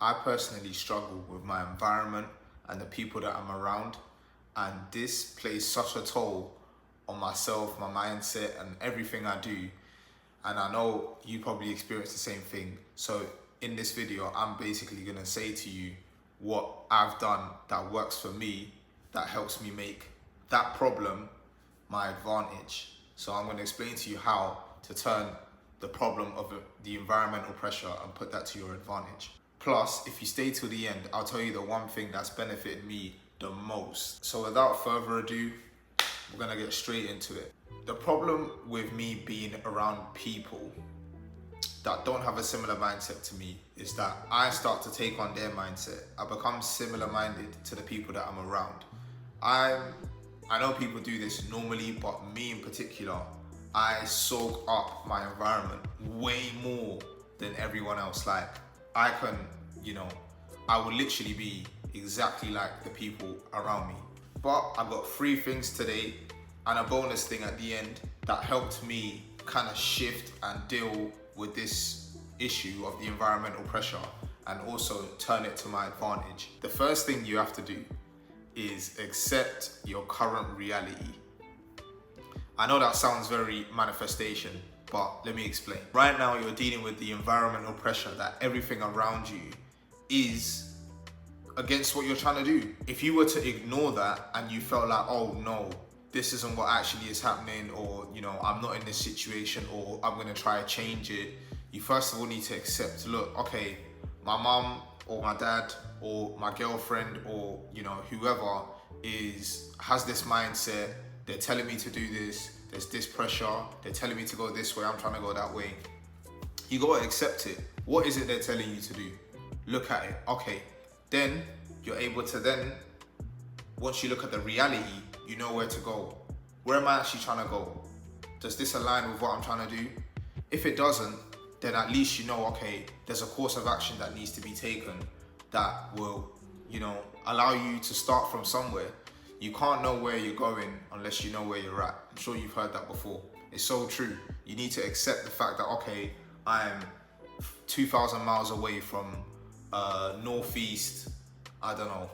I personally struggle with my environment and the people that I'm around, and this plays such a toll on myself, my mindset, and everything I do. And I know you probably experience the same thing. So in this video, I'm basically gonna say to you what I've done that works for me, that helps me make that problem my advantage. So I'm gonna explain to you how to turn the problem of the environmental pressure and put that to your advantage. Plus, if you stay till the end, I'll tell you the one thing that's benefited me the most. So without further ado, we're gonna get straight into it. The problem with me being around people that don't have a similar mindset to me is that I start to take on their mindset. I become similar minded to the people that I'm around. I know people do this normally, but me in particular, I soak up my environment way more than everyone else. Like, I can, I will literally be exactly like the people around me. But I've got 3 things today and a bonus thing at the end that helped me kind of shift and deal with this issue of the environmental pressure and also turn it to my advantage. The first thing you have to do is accept your current reality. I know that sounds very manifestation, but let me explain. Right now, you're dealing with the environmental pressure that everything around you is against what you're trying to do. If you were to ignore that and you felt like, oh no, this isn't what actually is happening, or I'm not in this situation, or I'm gonna try to change it, you first of all need to accept, look, okay, my mom or my dad or my girlfriend or whoever has this mindset. They're telling me to do this, there's this pressure, they're telling me to go this way, I'm trying to go that way. You gotta accept it. What is it they're telling you to do? Look at it. Okay, then you're able to once you look at the reality, you know where to go. Where am I actually trying to go? Does this align with what I'm trying to do? If it doesn't, then at least you know, okay, there's a course of action that needs to be taken that will, allow you to start from somewhere. You can't know where you're going unless you know where you're at. I'm sure you've heard that before. It's so true. You need to accept the fact that, okay, I'm 2,000 miles away from northeast, I don't know.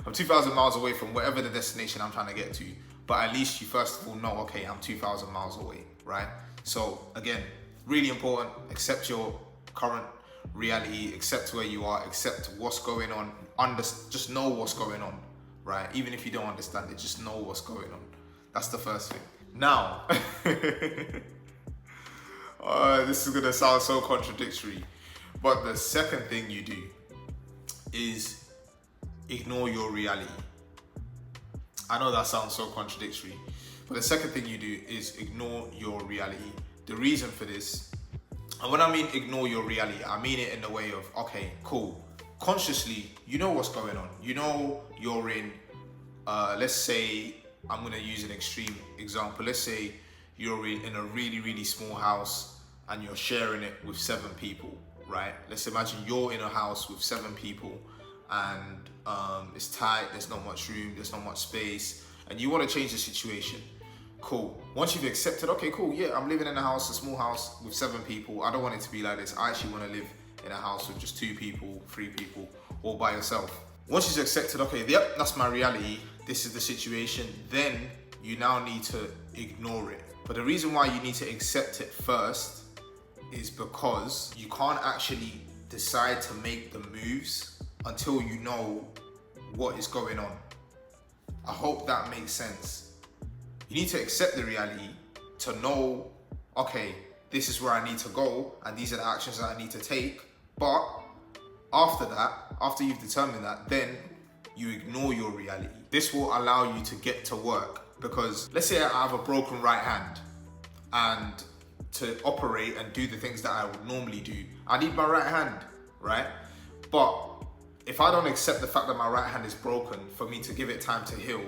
I'm 2,000 miles away from whatever the destination I'm trying to get to. But at least you first of all know, okay, I'm 2,000 miles away, right? So again, really important, accept your current reality, accept where you are, accept what's going on, just know what's going on, right? Even if you don't understand it, just know what's going on. That's the first thing. Now, this is gonna sound so contradictory, but the second thing you do is ignore your reality. I know that sounds so contradictory, but the second thing you do is ignore your reality. The reason for this, and when I mean ignore your reality, I mean it in the way of, okay, cool. Consciously, you know what's going on. You know you're in, let's say, I'm gonna use an extreme example. Let's say you're in a really, really small house and you're sharing it with 7 people, right? Let's imagine you're in a house with 7 people and it's tight, there's not much room, there's not much space, and you wanna change the situation. Cool. Once you've accepted, okay, cool, yeah, I'm living in a small house with 7 people. I don't want it to be like this. I actually want to live in a house with just 2 people, 3 people, all by yourself. Once you've accepted, okay, yep, that's my reality, this is the situation, then you now need to ignore it. But the reason why you need to accept it first is because you can't actually decide to make the moves until you know what is going on. I hope that makes sense. You need to accept the reality to know, okay, this is where I need to go and these are the actions that I need to take. But after that, after you've determined that, then you ignore your reality. This will allow you to get to work, because let's say I have a broken right hand, and to operate and do the things that I would normally do, I need my right hand, right? But if I don't accept the fact that my right hand is broken for me to give it time to heal,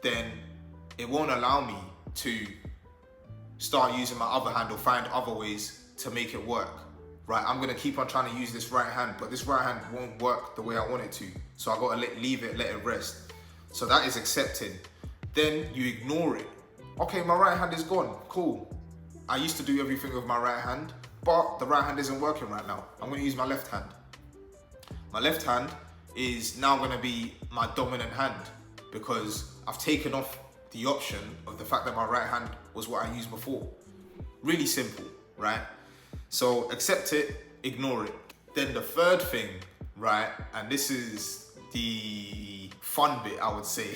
then it won't allow me to start using my other hand or find other ways to make it work, right? I'm gonna keep on trying to use this right hand, but this right hand won't work the way I want it to. So I gotta leave it, let it rest. So that is accepted. Then you ignore it. Okay, my right hand is gone, cool. I used to do everything with my right hand. but the right hand isn't working right now. I'm gonna use my left hand. My left hand is now gonna be my dominant hand because I've taken off the option of the fact that my right hand was what I used before. Really simple, right? So accept it, ignore it. Then the third thing, right, and this is the fun bit, I would say,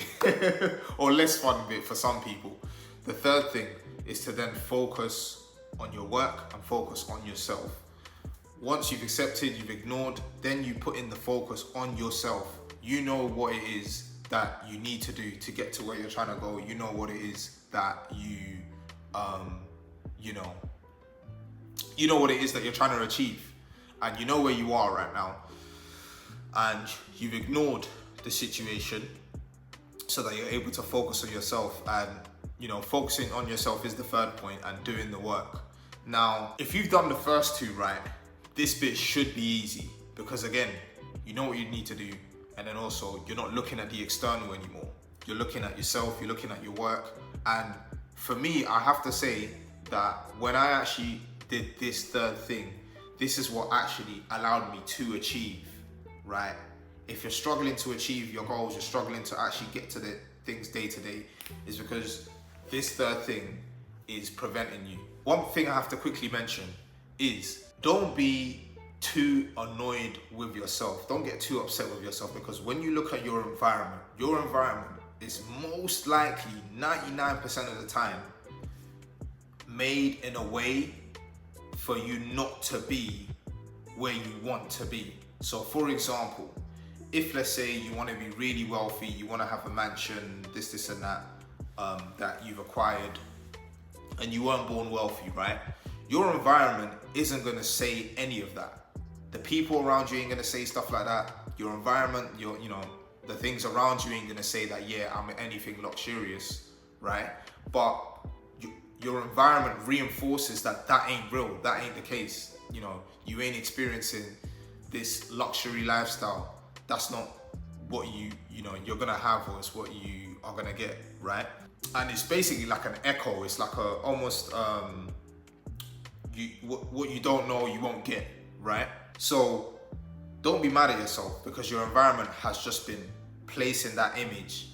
or less fun bit for some people. The third thing is to then focus on your work and focus on yourself. Once you've accepted, you've ignored, then you put in the focus on yourself. You know what it is that you need to do to get to where you're trying to go. You know what it is that you know what it is that you're trying to achieve, and you know where you are right now, and you've ignored the situation so that you're able to focus on yourself. And focusing on yourself is the third point, and doing the work. Now, if you've done the first two right, this bit should be easy, because again, you know what you need to do, and then also you're not looking at the external anymore. You're looking at yourself, you're looking at your work. And for me, I have to say that when I actually did this third thing, this is what actually allowed me to achieve, right? If you're struggling to achieve your goals, you're struggling to actually get to the things day to day, is because this third thing is preventing you. One thing I have to quickly mention is don't be too annoyed with yourself. Don't get too upset with yourself, because when you look at your environment is most likely 99% of the time made in a way for you not to be where you want to be. So for example, if let's say you want to be really wealthy, you want to have a mansion, this and that, that you've acquired, and you weren't born wealthy, right? Your environment isn't going to say any of that. The people around you ain't going to say stuff like that. Your environment, the things around you ain't going to say that, yeah, I'm anything luxurious, right? But your environment reinforces that ain't real, that ain't the case. You ain't experiencing this luxury lifestyle. That's not what you're gonna have, or it's what you are gonna get, right? And it's basically like an echo. It's like almost what you don't know, you won't get, right? So don't be mad at yourself, because your environment has just been placing that image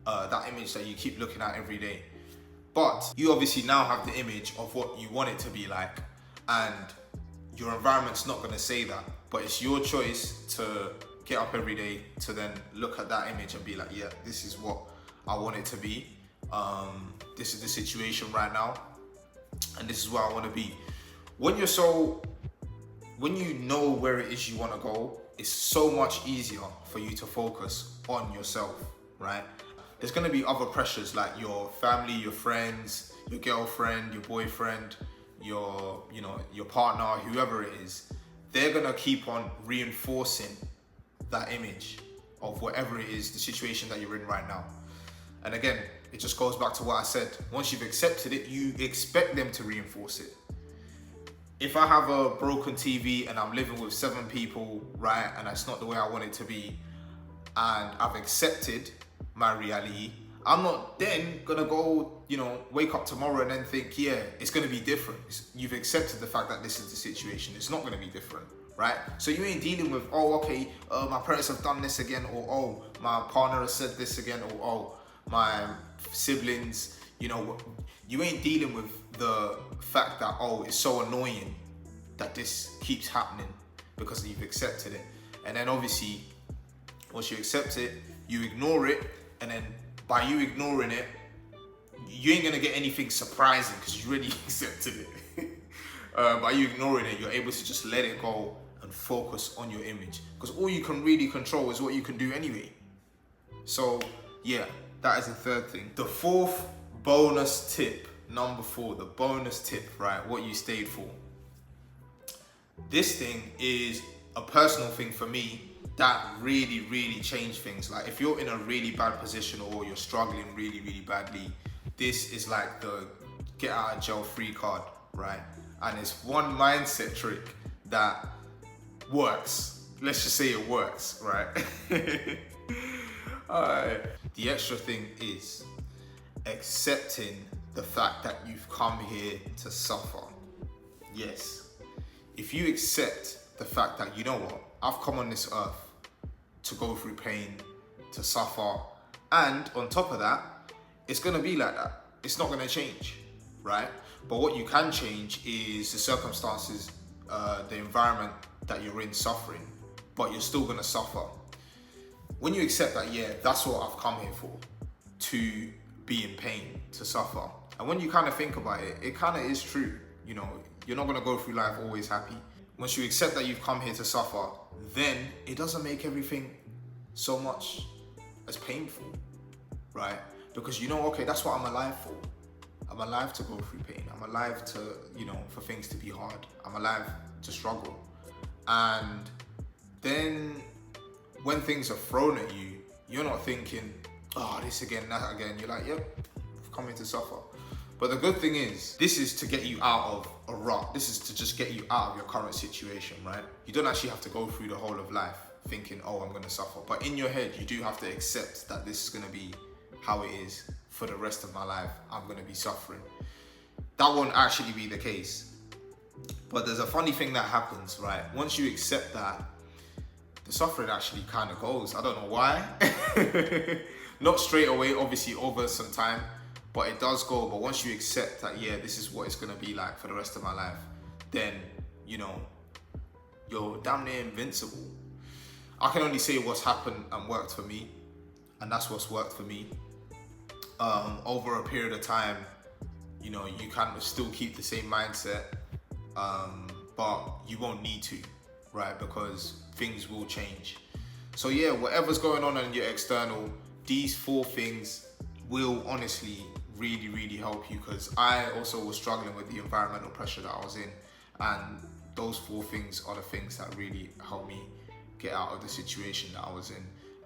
that you keep looking at every day. But you obviously now have the image of what you want it to be like, and your environment's not gonna say that, but it's your choice to get up every day to then look at that image and be like, yeah, this is what I want it to be. This is the situation right now, and this is where I want to be. When you know where it is you want to go, it's so much easier for you to focus on yourself, right? There's going to be other pressures like your family, your friends, your girlfriend, your boyfriend, your partner, whoever it is. They're going to keep on reinforcing that image of whatever it is, the situation that you're in right now. And again, it just goes back to what I said. Once you've accepted it, you expect them to reinforce it. If I have a broken TV and I'm living with 7 people, right, and that's not the way I want it to be, and I've accepted my reality, I'm not then gonna go, wake up tomorrow and then think, yeah, it's gonna be different. You've accepted the fact that this is the situation. It's not gonna be different, right? So you ain't dealing with, my parents have done this again, or my partner has said this again, or my siblings, you ain't dealing with the fact that, it's so annoying that this keeps happening, because you've accepted it. And then obviously, once you accept it, you ignore it, and then by you ignoring it, you ain't gonna get anything surprising because you already accepted it. By you ignoring it, you're able to just let it go and focus on your image, because all you can really control is what you can do anyway. So yeah, that is the third thing. The fourth bonus tip, number 4, the bonus tip, right? What you stayed for. This thing is a personal thing for me that really, really changed things. Like if you're in a really bad position or you're struggling really, really badly, this is like the get out of jail free card, right? And it's one mindset trick that works. Let's just say it works, right? Alright. The extra thing is accepting the fact that you've come here to suffer. Yes, if you accept the fact that, you know what, I've come on this earth to go through pain, to suffer, and on top of that, it's gonna be like that. It's not gonna change, right? But what you can change is the circumstances, the environment that you're in suffering, but you're still gonna suffer. When you accept that, yeah, that's what I've come here for, to be in pain, to suffer. And when you kind of think about it, it kind of is true. You know, you're not gonna go through life always happy. Once you accept that you've come here to suffer, then it doesn't make everything so much as painful, right? Because you know, okay, that's what I'm alive for. I'm alive to go through pain. I'm alive to, you know, for things to be hard. I'm alive to struggle. And then when things are thrown at you, you're not thinking, oh, this again, that again. You're like, yep, I've come here to suffer. But the good thing is, this is to get you out of a rut. This is to just get you out of your current situation, right? You don't actually have to go through the whole of life thinking, oh, I'm gonna suffer. But in your head, you do have to accept that this is gonna be how it is for the rest of my life. I'm gonna be suffering. That won't actually be the case. But there's a funny thing that happens, right? Once you accept that, the suffering actually kind of goes. I don't know why. Not straight away, obviously over some time, but it does go. But once you accept that, yeah, this is what it's gonna be like for the rest of my life, then, you know, you're damn near invincible. I can only say what's happened and worked for me, and that's what's worked for me. Over a period of time, you know, you can still keep the same mindset, but you won't need to, right? Because things will change. So yeah, whatever's going on in your external, these 4 things will honestly really, really help you, because I also was struggling with the environmental pressure that I was in, and those 4 things are the things that really helped me get out of the situation that I was in.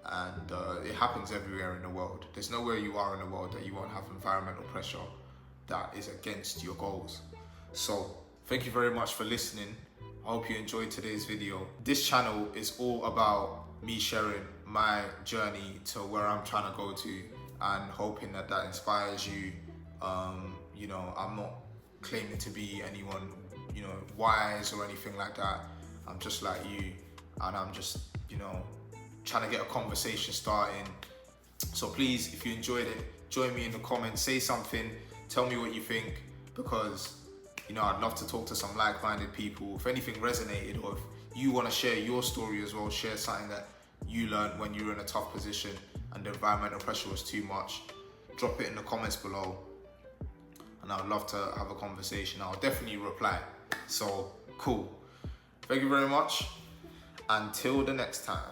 And it happens everywhere in the world. There's nowhere you are in the world that you won't have environmental pressure that is against your goals. So thank you very much for listening. I hope you enjoyed today's video. This channel is all about me sharing my journey to where I'm trying to go to, and hoping that that inspires you. You know, I'm not claiming to be anyone, you know, wise or anything like that. I'm just like you, and I'm just, you know, trying to get a conversation starting. So please, if you enjoyed it, join me in the comments, say something, tell me what you think, because, you know, I'd love to talk to some like-minded people. If anything resonated, or if you want to share your story as well, share something that you learned when you were in a tough position and the environmental pressure was too much, drop it in the comments below, and I would love to have a conversation. I'll definitely reply. So cool. Thank you very much. Until the next time.